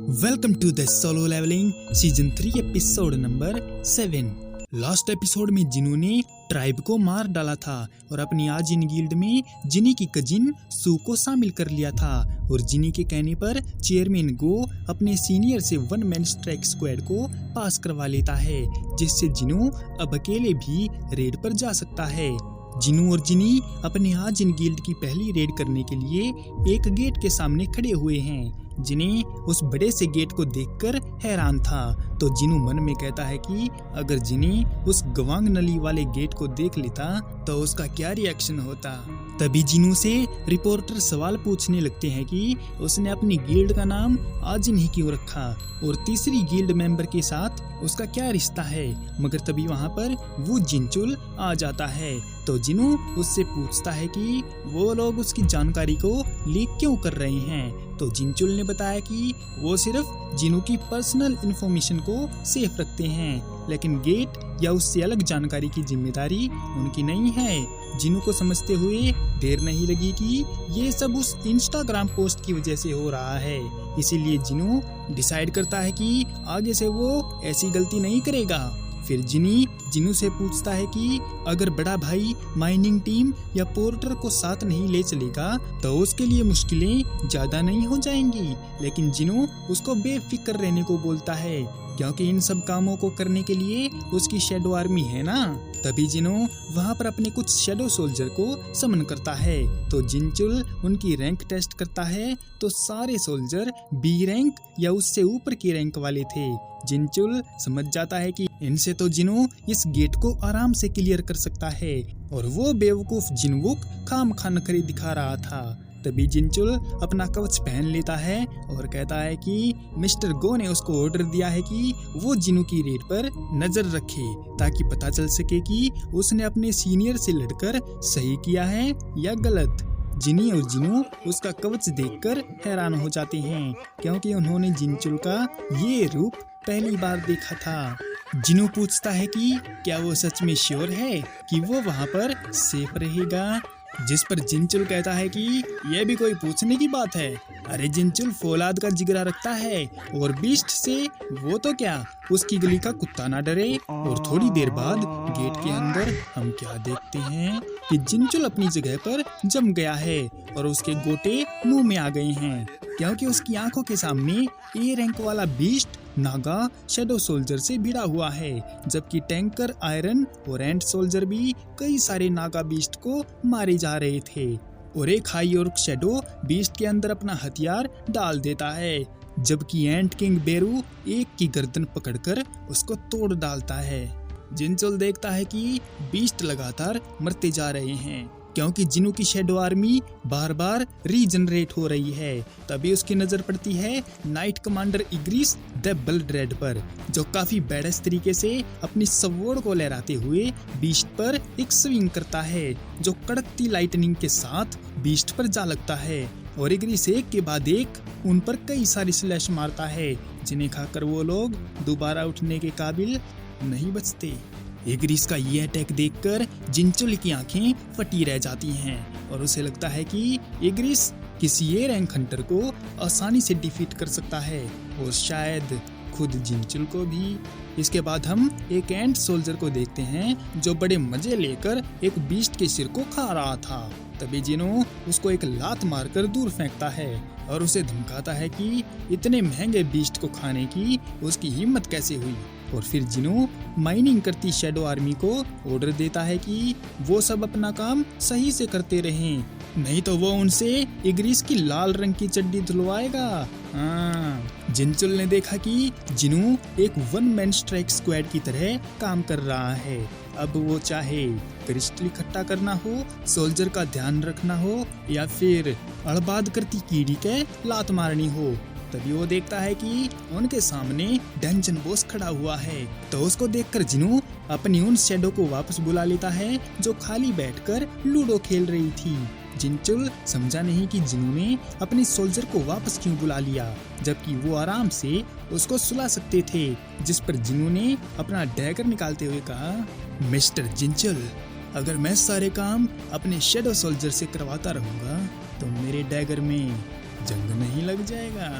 Welcome to the Solo Leveling season 3 episode number 7। Last episode में Jinwoo ने tribe को मार डाला था और अपनी आजिन गिल्ड में जिनी की कजिन सू को शामिल कर लिया था और जिनी के कहने पर चेयरमैन गो अपने सीनियर से वन मैन स्ट्राइक स्क्वाड को पास करवा लेता है, जिससे जिनू अब अकेले भी रेड पर जा सकता है। जिनू और जिनी अपने आजिन गिल्ड की पहली रेड करने के लिए एक गेट के सामने खड़े हुए हैं। जिनी उस बड़े से गेट को देखकर हैरान था, तो जिनू मन में कहता है कि अगर जिनी उस गवांग नली वाले गेट को देख लेता तो उसका क्या रिएक्शन होता। तभी जिनू से रिपोर्टर सवाल पूछने लगते हैं कि उसने अपनी गिल्ड का नाम आजिन ही क्यों रखा और तीसरी गिल्ड मेंबर के साथ उसका क्या रिश्ता है। मगर तभी वहाँ पर वो जिनचुल आ जाता है, तो जिनू उससे पूछता है कि वो लोग उसकी जानकारी को लीक क्यों कर रहे हैं। तो जिनचुल ने बताया कि वो सिर्फ जिनू की पर्सनल इंफॉर्मेशन को सेफ रखते हैं, लेकिन गेट या उससे अलग जानकारी की जिम्मेदारी उनकी नहीं है। जिनू को समझते हुए देर नहीं लगी कि ये सब उस इंस्टाग्राम पोस्ट की वजह से हो रहा है, इसीलिए जिनू डिसाइड करता है कि आगे से वो ऐसी गलती नहीं करेगा। फिर जिनी जिनू से पूछता है कि अगर बड़ा भाई माइनिंग टीम या पोर्टर को साथ नहीं ले चलेगा तो उसके लिए मुश्किलें ज्यादा नहीं हो जाएंगी। लेकिन जिनू उसको बेफिक्र रहने को बोलता है, क्योंकि इन सब कामों को करने के लिए उसकी शैडो आर्मी है ना। तभी जिनू वहाँ पर अपने कुछ शैडो सोल्जर को समन करता है, तो जिनचुल उनकी रैंक टेस्ट करता है, तो सारे सोल्जर बी रैंक या उससे ऊपर की रैंक वाले थे। जिनचुल समझ जाता है कि इनसे तो जिनू इस गेट को आराम से क्लियर कर सकता है, और वो बेवकूफ जिनवुक खाम खान खरी दिखा रहा था। तभी जिनचुल अपना कवच पहन लेता है और कहता है कि मिस्टर गो ने उसको ऑर्डर दिया है कि वो जिनू की रेड पर नजर रखे, ताकि पता चल सके कि उसने अपने सीनियर से लड़कर सही किया है या गलत। जिनी और जिनू उसका कवच देखकर हैरान हो जाते हैं, क्योंकि उन्होंने जिनचुल का ये रूप पहली बार देखा था। जिनू पूछता है कि क्या वो सच में श्योर है कि वो वहाँ पर सेफ रहेगा, जिस पर जिनचुल कहता है कि यह भी कोई पूछने की बात है। अरे जिनचुल फौलाद का जिगरा रखता है, और बीस्ट से वो तो क्या उसकी गली का कुत्ता ना डरे। और थोड़ी देर बाद गेट के अंदर हम क्या देखते हैं कि जिनचुल अपनी जगह पर जम गया है और उसके गोटे मुंह में आ गए हैं, क्योंकि उसकी आंखों के सामने ए रैंक वाला बीस्ट नागा शैडो सोल्जर से भिड़ा हुआ है, जबकि टैंकर आयरन और एंट सोल्जर भी कई सारे नागा बीस्ट को मारे जा रहे थे। और एक हाई ऑर्क शैडो बीस्ट के अंदर अपना हथियार डाल देता है, जबकि एंट किंग बेरू एक की गर्दन पकड़कर उसको तोड़ डालता है। जिनचुल देखता है कि बीस्ट लगातार मरते जा रहे हैं, क्योंकि जिनू की शैडो आर्मी बार बार रीजनरेट हो रही है। तभी उसकी नजर पड़ती है knight commander Igris the blood red पर, जो काफी बैडस तरीके से अपनी स्वॉर्ड को लहराते हुए बीस्ट पर एक स्विंग करता है, जो कड़कती लाइटनिंग के साथ बीस्ट पर जा लगता है। और इग्रिस एक के बाद एक उन पर कई सारी स्लैश मारता है, जिन्हें खाकर वो लोग दोबारा उठने के काबिल नहीं बचते। इग्रिस का ये अटैक देखकर जिनचुल की आंखें फटी रह जाती हैं और उसे लगता है कि इग्रिस किसी ए रैंक हंटर को आसानी से डिफीट कर सकता है, और शायद खुद जिनचुल को भी। इसके बाद हम एक एंट सोल्जर को देखते हैं जो बड़े मजे लेकर एक बीस्ट के सिर को खा रहा था। तभी जिनू उसको एक लात मारकर दूर फेंकता है और उसे धमकाता है कि इतने महंगे बीस्ट को खाने की उसकी हिम्मत कैसे हुई। और फिर जिनू माइनिंग करती शैडो आर्मी को ऑर्डर देता है कि वो सब अपना काम सही से करते रहें, नहीं तो वो उनसे इग्रिस की लाल रंग की चड्डी धुलवाएगा। जिनचुल ने देखा कि जिनू एक वन मैन स्ट्राइक स्क्वाड की तरह काम कर रहा है। अब वो चाहे क्रिस्टल इकट्ठा करना हो, सोल्जर का ध्यान रखना हो, या फिर अड़बाद करती कीड़ी के लात मारनी हो, तभी वो देखता है कि उनके सामने डंजन बॉस खड़ा हुआ है। तो उसको देखकर जिनू अपनी उन शैडो को वापस बुला लेता है जो खाली बैठकर लूडो खेल रही थी। जिनचुल समझा नहीं कि जिनू ने अपने सोल्जर को वापस क्यों बुला लिया, जबकि वो आराम से उसको सुला सकते थे। जिस पर जिनू ने अपना डैगर निकालते हुए कहा, मिस्टर जिनचुल, अगर मैं सारे काम अपने शैडो सोल्जर से करवाता रहूंगा तो मेरे डैगर में जंग नहीं लग जाएगा।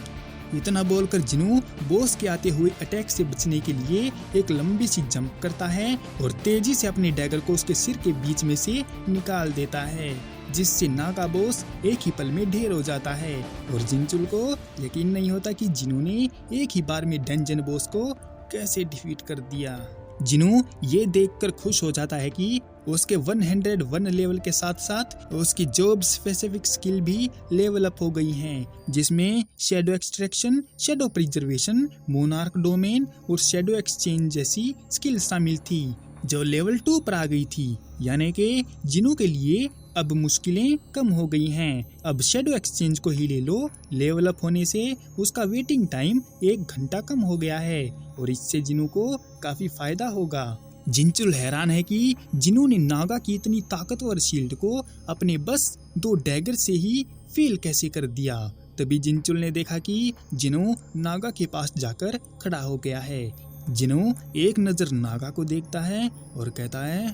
इतना बोलकर जिनू बॉस के आते हुए अटैक से बचने के लिए एक लंबी सी जंप करता है और तेजी से अपने डैगर को उसके सिर के बीच में से निकाल देता है, जिससे नागा बॉस एक ही पल में ढेर हो जाता है। और जिनचुल को यकीन नहीं होता कि जिनू ने एक ही बार में डंजन बॉस को कैसे डिफीट कर दिया। जिनू ये देखकर खुश हो जाता है कि उसके 101 लेवल के साथ साथ उसकी जॉब स्पेसिफिक स्किल भी लेवल अप हो गई हैं, जिसमें shadow extraction, shadow preservation, monarch domain और शैडो एक्सचेंज जैसी स्किल शामिल थी, जो लेवल 2 पर आ गई थी। यानी कि जिनू के लिए अब मुश्किलें कम हो गई हैं। अब शैडो एक्सचेंज को ही ले लो, लेवल अप होने से उसका वेटिंग टाइम 1 घंटा कम हो गया है और इससे जिनू को काफी फायदा होगा। जिनचुल हैरान है कि जिनू ने नागा की इतनी ताकतवर शील्ड को अपने बस 2 डैगर से ही फेल कैसे कर दिया। तभी जिनचुल ने देखा कि जिनू नागा के पास जाकर खड़ा हो गया है। जिनू एक नजर नागा को देखता है और कहता है,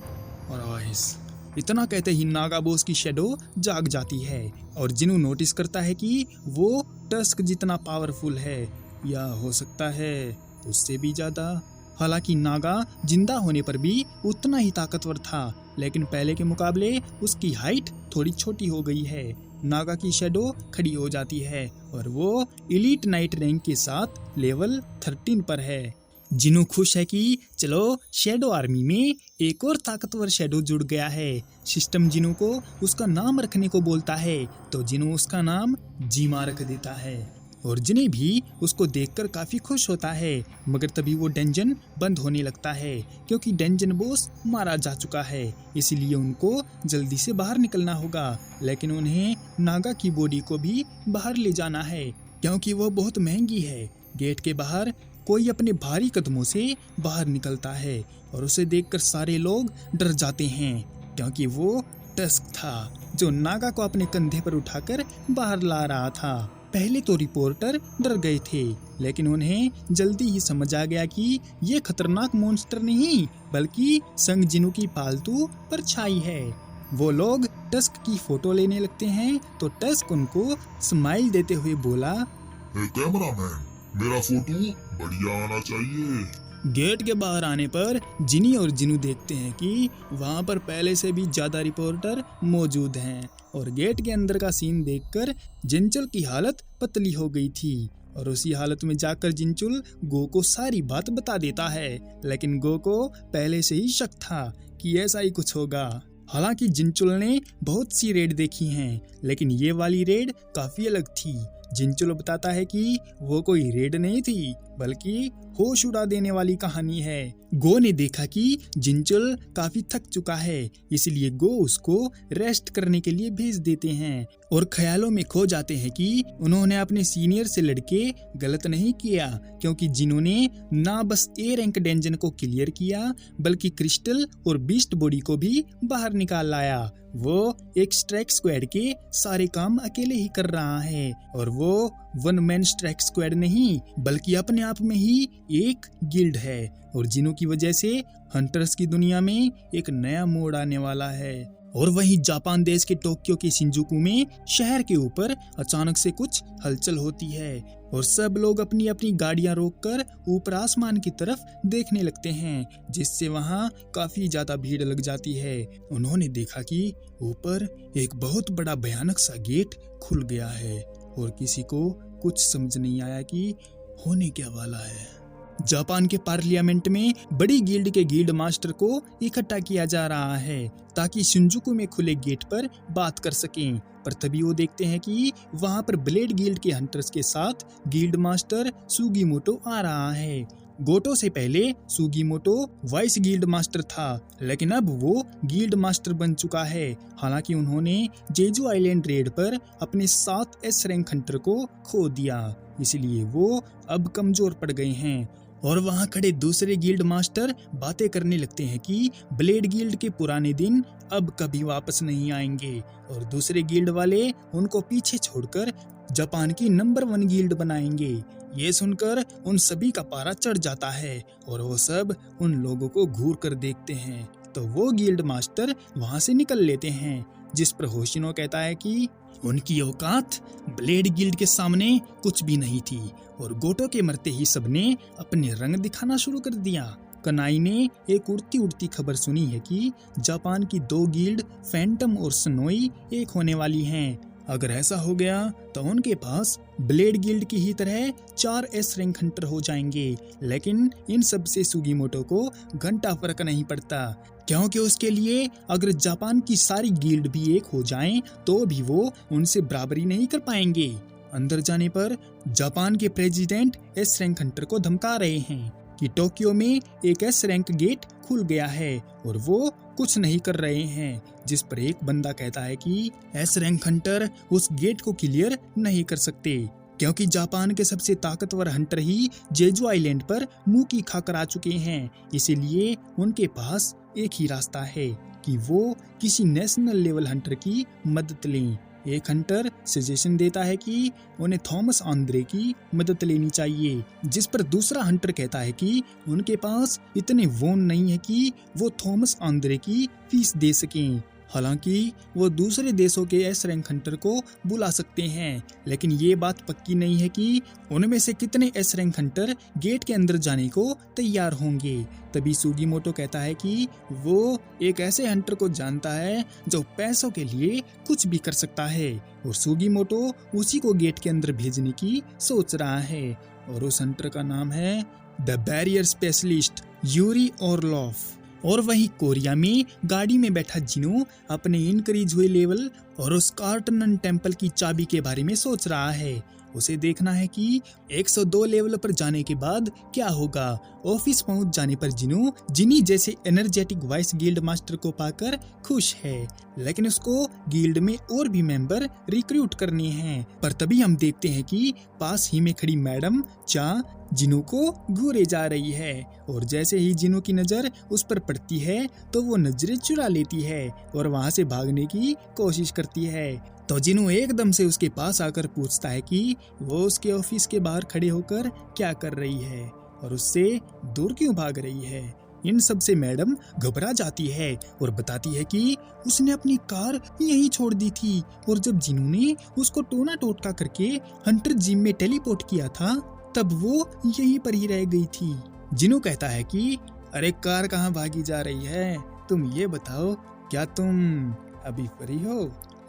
और इतना कहते ही नागा बॉस की शैडो जाग जाती है और जिनू नोटिस करता है कि वो टस्क जितना पावरफुल है, या हो सकता है उससे भी ज्यादा। हालांकि नागा जिंदा होने पर भी उतना ही ताकतवर था, लेकिन पहले के मुकाबले उसकी हाइट थोड़ी छोटी हो गई है। नागा की शैडो खड़ी हो जाती है और वो एलीट नाइट रैंक के साथ लेवल 13 पर है। जिनू खुश है कि चलो शैडो आर्मी में एक और ताकतवर शैडो जुड़ गया है। सिस्टम जिनू को उसका नाम रखने को बोलता है तो जिनू उसका नाम जीमा रख देता है और जिन्हें भी उसको देखकर काफी खुश होता है। मगर तभी वो डंजन बंद होने लगता है क्योंकि डंजन बॉस मारा जा चुका है, इसलिए उनको जल्दी से बाहर निकलना होगा। लेकिन उन्हें नागा की बॉडी को भी बाहर ले जाना है क्योंकि वो बहुत महंगी है। गेट के बाहर कोई अपने भारी कदमों से बाहर निकलता है और उसे देखकर सारे लोग डर जाते हैं क्योंकि वो टस्क था जो नागा को अपने कंधे पर उठाकर बाहर ला रहा था। पहले तो रिपोर्टर डर गए थे, लेकिन उन्हें जल्दी ही समझ आ गया कि ये खतरनाक मॉन्स्टर नहीं बल्कि संग जिनू की पालतू परछाई है। वो लोग टस्क की फोटो लेने लगते हैं तो टस्क उनको स्माइल देते हुए बोला, कैमरामैन, मेरा फोटो बढ़िया आना चाहिए। गेट के बाहर आने पर जिनी और जिनू देखते हैं कि वहां पर पहले से भी ज्यादा रिपोर्टर मौजूद हैं और गेट के अंदर का सीन देखकर जिनचुल की हालत पतली हो गई थी और उसी हालत में जाकर जिनचुल गो को सारी बात बता देता है। लेकिन गो को पहले से ही शक था कि ऐसा ही कुछ होगा। हालांकि जिनचुल ने बहुत सी रेड देखी हैं, लेकिन ये वाली रेड काफी अलग थी। जिनचुल बताता है कि वो कोई रेड नहीं थी बल्कि होश उड़ा देने वाली कहानी है। गो ने देखा कि जिनचुल काफी थक चुका है, इसलिए गो उसको रेस्ट करने के लिए भेज देते हैं और ख्यालों में खो जाते हैं कि उन्होंने अपने सीनियर से लड़के गलत नहीं किया, क्योंकि जिन्होंने ना बस ए रैंक डंजन को क्लियर किया बल्कि क्रिस्टल और बीस्ट बॉडी को भी बाहर निकाल लाया। वो एक स्ट्राइक स्क्वाड के सारे काम अकेले ही कर रहा है और वो वन मैन स्ट्राइक स्क्वाड नहीं बल्कि अपने आप में ही एक गिल्ड है और जिनों की वजह से हंटर्स की दुनिया में एक नया मोड़ आने वाला है। और वहीं जापान देश के टोक्यो के शिंजुकू में शहर के ऊपर अचानक से कुछ हलचल होती है और सब लोग अपनी अपनी गाड़ियां रोककर ऊपर आसमान की तरफ देखने लगते हैं, जिससे वहां काफी ज्यादा भीड़ लग जाती है। उन्होंने देखा कि ऊपर एक बहुत बड़ा भयानक सा गेट खुल गया है और किसी को कुछ समझ नहीं आया कि होने क्या वाला है। जापान के पार्लियामेंट में बड़ी गिल्ड के गिल्ड मास्टर को इकट्ठा किया जा रहा है ताकि शिंजुकू में खुले गेट पर बात कर सकें। पर तभी वो देखते हैं कि वहां पर ब्लेड गिल्ड के हंटर्स के साथ गिल्ड मास्टर सुगीमोटो आ रहा है। गोटो से पहले सुगीमोटो वाइस गिल्ड मास्टर था, लेकिन अब वो गिल्ड मास्टर बन चुका है। हालांकि उन्होंने जेजू आइलैंड रेड पर अपने 7 एस रैंक हंटर को खो दिया, इसलिए वो अब कमजोर पड़ गए हैं। और वहां खड़े दूसरे गिल्ड मास्टर बातें करने लगते हैं कि ब्लेड गिल्ड के पुराने दिन अब कभी वापस नहीं आएंगे और दूसरे गिल्ड वाले उनको पीछे छोड़कर जापान की नंबर 1 गिल्ड बनाएंगे। ये सुनकर उन सभी का पारा चढ़ जाता है और वो सब उन लोगों को घूर कर देखते हैं, तो वो गिल्ड मास्टर वहां से निकल लेते हैं, जिस पर होशिनो कहता है कि उनकी औकात ब्लेड गिल्ड के सामने कुछ भी नहीं थी और गोटो के मरते ही सबने अपने रंग दिखाना शुरू कर दिया। कनाई ने एक उड़ती उड़ती खबर सुनी है कि जापान की 2 गिल्ड फैंटम और स्नोई एक होने वाली हैं। अगर ऐसा हो गया तो उनके पास ब्लेड गिल्ड की ही तरह 4 एस रैंक हंटर हो जाएंगे। लेकिन इन सब से सुगीमोटो को घंटा फर्क नहीं पड़ता, क्योंकि उसके लिए अगर जापान की सारी गिल्ड भी एक हो जाएं तो भी वो उनसे बराबरी नहीं कर पाएंगे। अंदर जाने पर जापान के प्रेसिडेंट एस रैंक हंटर को धमका रहे हैं कि टोक्यो में एक एस रैंक गेट खुल गया है और वो कुछ नहीं कर रहे हैं, जिस पर एक बंदा कहता है कि एस रैंक हंटर उस गेट को क्लियर नहीं कर सकते क्योंकि जापान के सबसे ताकतवर हंटर ही जेजू आइलैंड पर मुंह की खाकर आ चुके हैं। इसीलिए उनके पास एक ही रास्ता है कि वो किसी नेशनल लेवल हंटर की मदद लें। एक हंटर सजेशन देता है कि उन्हें थॉमस आंद्रे की मदद लेनी चाहिए, जिस पर दूसरा हंटर कहता है कि उनके पास इतने वोन नहीं है कि वो थॉमस आंद्रे की फीस दे सकें। हालांकि वो दूसरे देशों के एस रैंक हंटर को बुला सकते हैं, लेकिन ये बात पक्की नहीं है कि उनमें से कितने एस रैंक हंटर गेट के अंदर जाने को तैयार होंगे। तभी सुगीमोटो कहता है कि वो एक ऐसे हंटर को जानता है जो पैसों के लिए कुछ भी कर सकता है और सुगीमोटो उसी को गेट के अंदर भेजने की सोच रहा है और उस हंटर का नाम है द बैरियर स्पेशलिस्ट यूरी ओरलॉफ। और वहीं कोरिया में गाड़ी में बैठा जिनो अपने इनक्रीज हुए लेवल और उस कार्टनन टेम्पल की चाबी के बारे में सोच रहा है। उसे देखना है कि 102 लेवल पर जाने के बाद क्या होगा। ऑफिस पहुंच जाने पर जिनो जिनी जैसे एनर्जेटिक वाइस गिल्ड मास्टर को पाकर खुश है, लेकिन उसको गिल्ड में और भी मेंबर रिक्रूट करने हैं। पर तभी हम देखते हैं कि पास ही में खड़ी मैडम चा जिनो को घूरे जा रही है और जैसे ही जिनो की नजर उस पर पड़ती है तो वो नजरें चुरा लेती है और वहां से भागने की कोशिश करती है। तो जिनो एकदम से उसके पास आकर पूछता है कि वो उसके ऑफिस के बाहर खड़े होकर क्या कर रही है और उससे दूर क्यों भाग रही है। इन सब से मैडम घबरा जाती है और बताती है कि उसने अपनी कार यहीं छोड़ दी थी और जब जिनो ने उसको टोना टोटका करके हंटर जिम में टेलीपोर्ट किया था तब वो यहीं पर ही रह गई थी। जिनो कहता है कि अरे कार कहाँ भागी जा रही है, तुम ये बताओ क्या तुम अभी फ्री हो।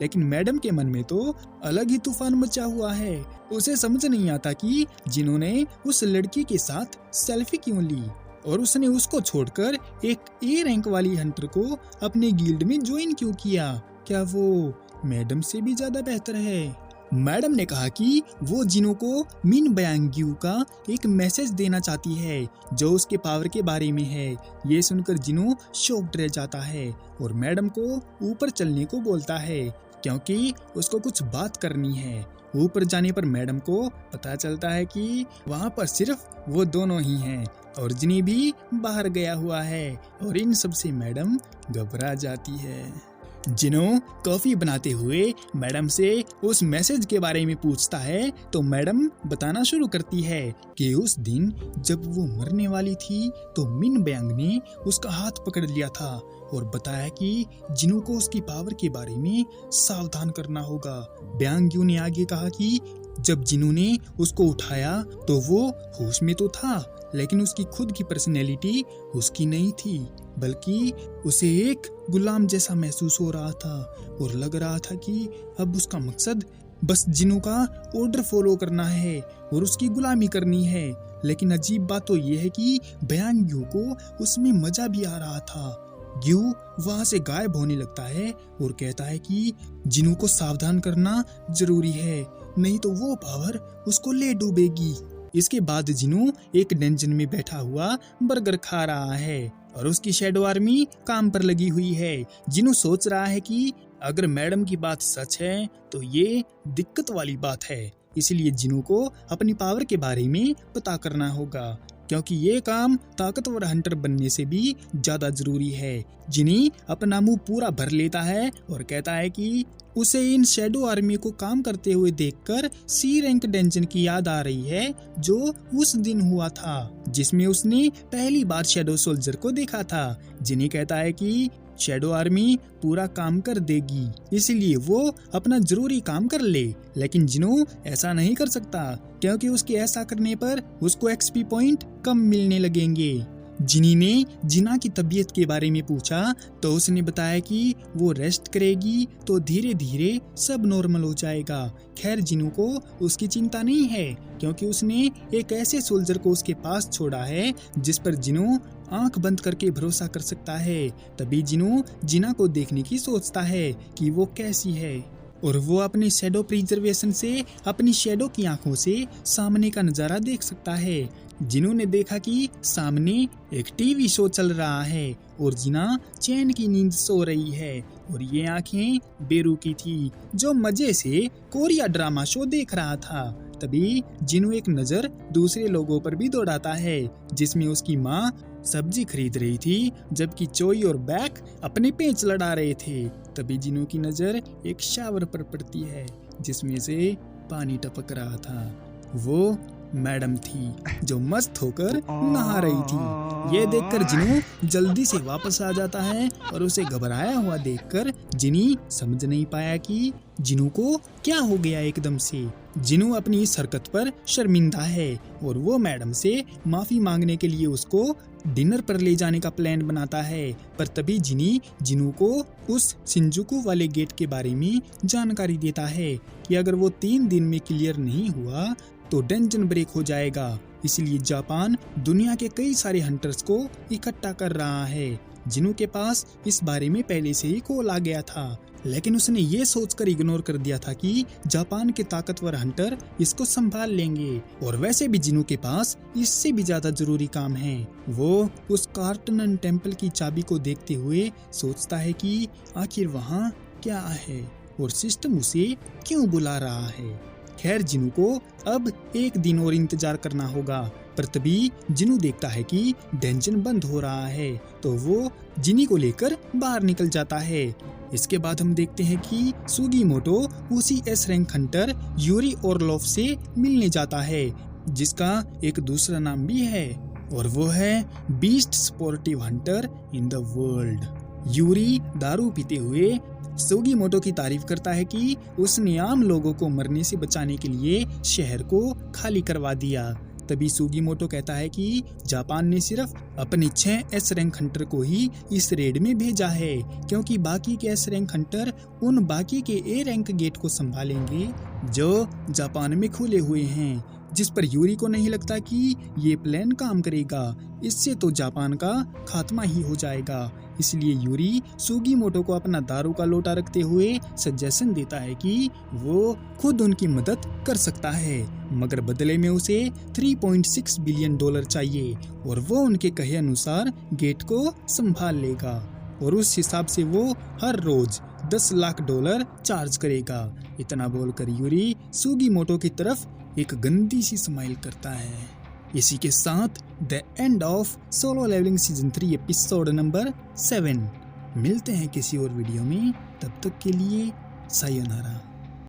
लेकिन मैडम के मन में तो अलग ही तूफान मचा हुआ है। उसे समझ नहीं आता कि जिन्होंने उस लड़की के साथ सेल्फी क्यों ली और उसने उसको छोड़कर एक ए रैंक वाली हंटर को अपने गिल्ड में ज्वाइन क्यों किया। क्या वो मैडम से भी ज्यादा बेहतर है। मैडम ने कहा कि वो जिनो को मिन बयांग्यू का एक मैसेज देना चाहती है जो उसके पावर के बारे में है। ये सुनकर जिनो शॉक्ड रह जाता है और मैडम को ऊपर चलने को बोलता है क्योंकि उसको कुछ बात करनी है। ऊपर जाने पर मैडम को पता चलता है कि वहाँ पर सिर्फ वो दोनों ही हैं और जिनी भी बाहर गया हुआ है और इन सब से मैडम घबरा जाती है। जिनो कॉफी बनाते हुए मैडम से उस मैसेज के बारे में पूछता है तो मैडम बताना शुरू करती है कि उस दिन जब वो मरने वाली थी तो मिन बयांग ने उसका हाथ पकड़ लिया था और बताया कि जिनो को उसकी पावर के बारे में सावधान करना होगा। बयांग्यू ने आगे कहा कि जब जिनो ने उसको उठाया तो वो होश में तो था, लेकिन उसकी खुद की पर्सनैलिटी उसकी नहीं थी, बल्कि उसे एक गुलाम जैसा महसूस हो रहा था और लग रहा था कि अब उसका मकसद बस जिनो का ऑर्डर फॉलो करना है और उसकी गुलामी करनी है। लेकिन अजीब बात तो ये है कि बयांग्यू को उसमें मजा भी आ रहा था। ग्यू वहां से गायब होने लगता है और कहता है कि जिनो को सावधान करना जरूरी है, नहीं तो वो पावर उसको ले डूबेगी। इसके बाद जिनो एक डंजन में बैठा हुआ बर्गर खा रहा है और उसकी शैडो आर्मी काम पर लगी हुई है। जिनो सोच रहा है कि अगर मैडम की बात सच है तो ये दिक्कत वाली बात है, इसलिए जिनो को अपनी पावर के बारे में पता करना होगा क्योंकि ये काम ताकतवर हंटर बनने से भी ज्यादा जरूरी है। जिनी अपना मुंह पूरा भर लेता है और कहता है कि उसे इन शैडो आर्मी को काम करते हुए देखकर सी रैंक डंजन की याद आ रही है जो उस दिन हुआ था जिसमें उसने पहली बार शैडो सोल्जर को देखा था। जिनी कहता है कि शैडो आर्मी पूरा काम कर देगी, इसलिए वो अपना जरूरी काम कर ले। लेकिन जिनो ऐसा नहीं कर सकता, क्योंकि उसके ऐसा करने पर उसको एक्सपी पॉइंट कम मिलने लगेंगे। जिनी ने जिना की तबीयत के बारे में पूछा तो उसने बताया कि वो रेस्ट करेगी तो धीरे धीरे सब नॉर्मल हो जाएगा। खैर जिनू को उसकी चिंता नहीं है, क्योंकि उसने एक ऐसे सोल्जर को उसके पास छोड़ा है जिस पर जिनू आंख बंद करके भरोसा कर सकता है। तभी जिनू जिना को देखने की सोचता है कि वो कैसी है, और वो अपने शैडो प्रिजर्वेशन से अपनी शैडो की आंखों से सामने का नजारा देख सकता है। जिनू ने देखा कि सामने एक टीवी शो चल रहा है और जिना चैन की नींद सो रही है, और ये आंखें बेरू की थी जो मजे से कोरिया ड्रामा शो देख रहा था। तभी जिनू एक नजर दूसरे लोगों पर भी दौड़ाता है, जिसमें उसकी माँ सब्जी खरीद रही थी जबकि चोई और बैक अपने पेंच लड़ा रहे थे। तभी जिनू की नजर एक शावर पर पड़ती है जिसमें से पानी टपक रहा था। वो मैडम थी जो मस्त होकर नहा रही थी। ये देखकर जिनू जल्दी से वापस आ जाता है और उसे घबराया हुआ देखकर जिनी समझ नहीं पाया कि जिनू को क्या हो गया एकदम से। जिनू अपनी इस हरकत पर शर्मिंदा है और वो मैडम से माफी मांगने के लिए उसको डिनर पर ले जाने का प्लान बनाता है। पर तभी जिनी जिनू को उस शिंजुकू वाले गेट के बारे में जानकारी देता है कि अगर वो 3 दिन में क्लियर नहीं हुआ तो डंजन ब्रेक हो जाएगा। इसलिए जापान दुनिया के कई सारे हंटर्स को इकट्ठा कर रहा है। जिनू के पास इस बारे में पहले से ही कॉल आ गया था, लेकिन उसने ये सोचकर इग्नोर कर दिया था कि जापान के ताकतवर हंटर इसको संभाल लेंगे। और वैसे भी जिनू के पास इससे भी ज्यादा जरूरी काम है। वो उस कार्टनन टेम्पल की चाबी को देखते हुए सोचता है कि आखिर वहाँ क्या है और सिस्टम उसे क्यों बुला रहा है। खैर जिनू को अब 1 दिन और इंतजार करना होगा। पर तभी जिनू देखता है कि डंजन बंद हो रहा है, तो वो जिनी को लेकर बाहर निकल जाता है। इसके बाद हम देखते हैं कि सुगीमोटो उसी एस रैंक हंटर यूरी ओरलोफ से मिलने जाता है, जिसका एक दूसरा नाम भी है, और वो है beast sportive Hunter in the world. Yuri दारू पीते हुए सुगीमोटो की तारीफ करता है कि उसने आम लोगों को मरने से बचाने के लिए शहर को खाली करवा दिया। तभी सुगीमोटो कहता है कि जापान ने सिर्फ अपने 6 एस रैंक हंटर को ही इस रेड में भेजा है, क्योंकि बाकी के एस रैंक हंटर उन बाकी के ए रैंक गेट को संभालेंगे जो जापान में खुले हुए हैं, जिस पर यूरी को नहीं लगता कि ये प्लान काम करेगा। इससे तो जापान का खात्मा ही हो जाएगा। इसलिए यूरी सुगीमोटो को अपना दारू का लोटा रखते हुए सजेशन देता है कि वो खुद उनकी मदद कर सकता है, मगर बदले में उसे $3.6 बिलियन चाहिए, और वो उनके कहे अनुसार गेट को संभाल लेगा, और उस हिसाब से वो हर रोज $10 लाख चार्ज करेगा। इतना बोलकर यूरी सुगीमोटो की तरफ एक गंदी सी स्माइल करता है। इसी के साथ the end of Solo Leveling season 3 episode number 7। मिलते हैं किसी और वीडियो में, तब तक के लिए सायोनारा।